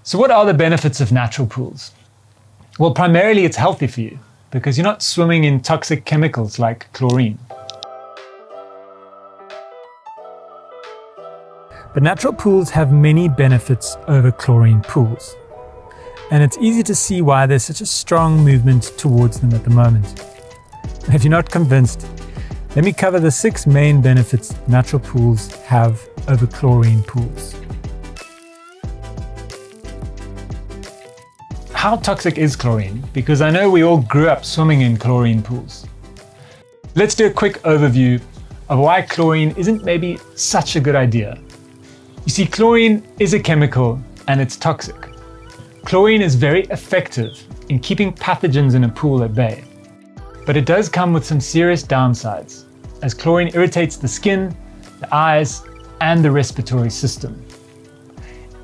So what are the benefits of natural pools? Well, primarily it's healthy for you because you're not swimming in toxic chemicals like chlorine. But natural pools have many benefits over chlorine pools. And it's easy to see why there's such a strong movement towards them at the moment. If you're not convinced, let me cover the 6 main benefits natural pools have over chlorine pools. How toxic is chlorine? Because I know we all grew up swimming in chlorine pools. Let's do a quick overview of why chlorine isn't maybe such a good idea. You see, chlorine is a chemical and it's toxic. Chlorine is very effective in keeping pathogens in a pool at bay, but it does come with some serious downsides, as chlorine irritates the skin, the eyes, and the respiratory system.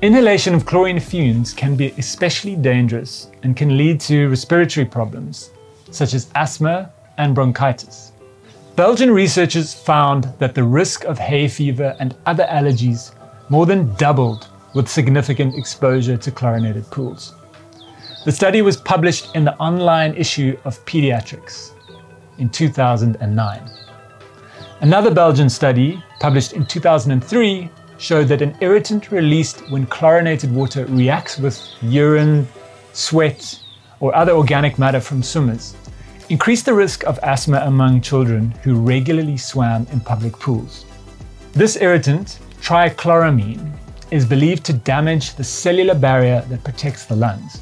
Inhalation of chlorine fumes can be especially dangerous and can lead to respiratory problems, such as asthma and bronchitis. Belgian researchers found that the risk of hay fever and other allergies more than doubled with significant exposure to chlorinated pools. The study was published in the online issue of Pediatrics in 2009. Another Belgian study, published in 2003, showed that an irritant released when chlorinated water reacts with urine, sweat, or other organic matter from swimmers increased the risk of asthma among children who regularly swam in public pools. This irritant, trichloramine, is believed to damage the cellular barrier that protects the lungs.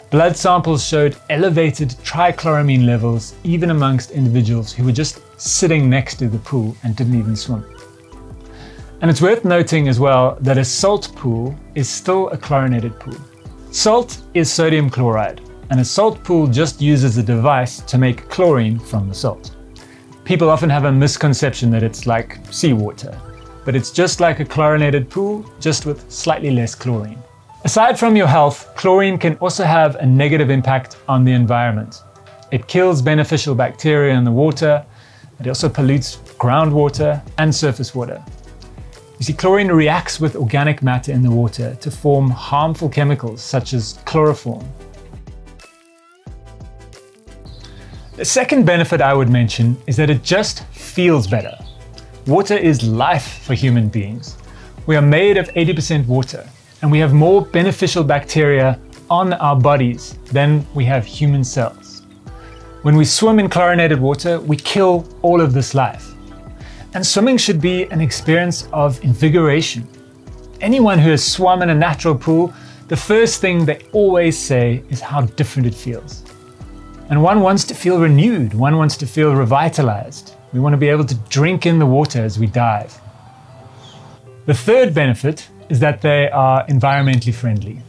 Blood samples showed elevated trichloramine levels even amongst individuals who were just sitting next to the pool and didn't even swim. And it's worth noting as well that a salt pool is still a chlorinated pool. Salt is sodium chloride, and a salt pool just uses a device to make chlorine from the salt. People often have a misconception that it's like seawater, but it's just like a chlorinated pool, just with slightly less chlorine. Aside from your health, chlorine can also have a negative impact on the environment. It kills beneficial bacteria in the water. It also pollutes groundwater and surface water. You see, chlorine reacts with organic matter in the water to form harmful chemicals such as chloroform. The second benefit I would mention is that it just feels better. Water is life for human beings. We are made of 80% water, and we have more beneficial bacteria on our bodies than we have human cells. When we swim in chlorinated water, we kill all of this life. And swimming should be an experience of invigoration. Anyone who has swum in a natural pool, the first thing they always say is how different it feels. And one wants to feel renewed, one wants to feel revitalized. We want to be able to drink in the water as we dive. The third benefit is that they are environmentally friendly.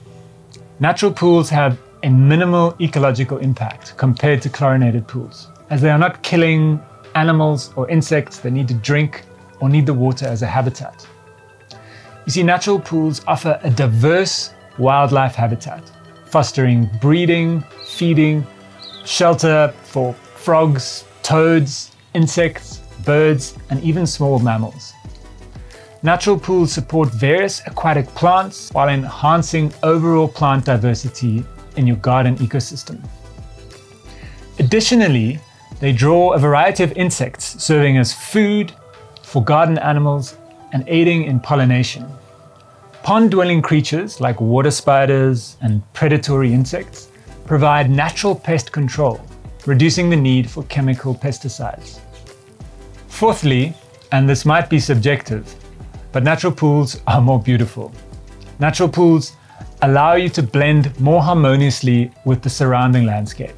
Natural pools have a minimal ecological impact compared to chlorinated pools, as they are not killing animals or insects that need to drink or need the water as a habitat. You see, natural pools offer a diverse wildlife habitat, fostering breeding, feeding, shelter for frogs, toads, insects, birds, and even small mammals. Natural pools support various aquatic plants while enhancing overall plant diversity in your garden ecosystem. Additionally, they draw a variety of insects, serving as food for garden animals and aiding in pollination. Pond-dwelling creatures like water spiders and predatory insects provide natural pest control, reducing the need for chemical pesticides. Fourthly, and this might be subjective, but natural pools are more beautiful. Natural pools allow you to blend more harmoniously with the surrounding landscape.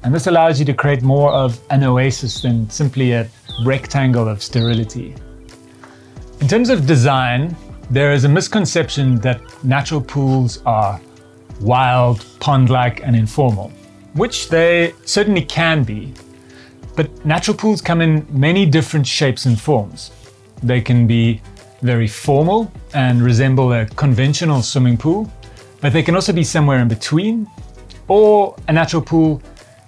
And this allows you to create more of an oasis than simply a rectangle of sterility. In terms of design, there is a misconception that natural pools are wild, pond-like, and informal, which they certainly can be. But natural pools come in many different shapes and forms. They can be very formal and resemble a conventional swimming pool, but they can also be somewhere in between, or a natural pool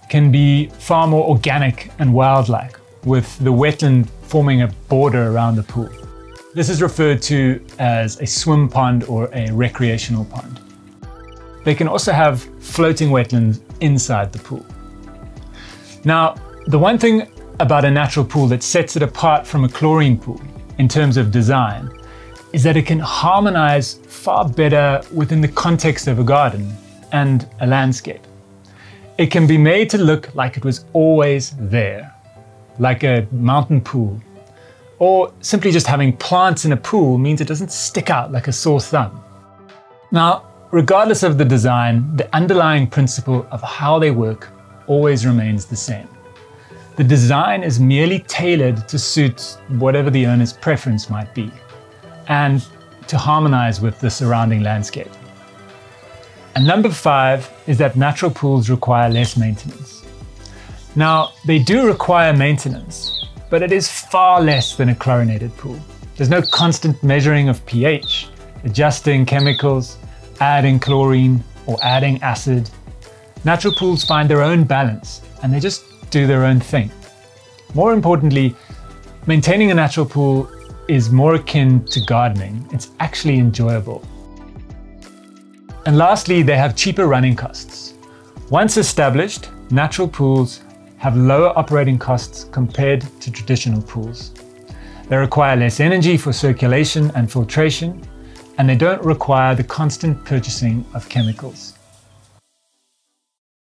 can be far more organic and wild-like, with the wetland forming a border around the pool. This is referred to as a swim pond or a recreational pond. they can also have floating wetlands inside the pool. Now, the one thing about a natural pool that sets it apart from a chlorine pool in terms of design is that it can harmonize far better within the context of a garden and a landscape. It can be made to look like it was always there, like a mountain pool. Or simply just having plants in a pool means it doesn't stick out like a sore thumb. Now, regardless of the design, the underlying principle of how they work always remains the same. The design is merely tailored to suit whatever the owner's preference might be, and to harmonize with the surrounding landscape. And number 5 is that natural pools require less maintenance. Now, they do require maintenance, but it is far less than a chlorinated pool. There's no constant measuring of pH, adjusting chemicals, adding chlorine, or adding acid. Natural pools find their own balance, and they just do their own thing. More importantly, maintaining a natural pool is more akin to gardening. It's actually enjoyable. And lastly, they have cheaper running costs. Once established, natural pools have lower operating costs compared to traditional pools. They require less energy for circulation and filtration, and they don't require the constant purchasing of chemicals.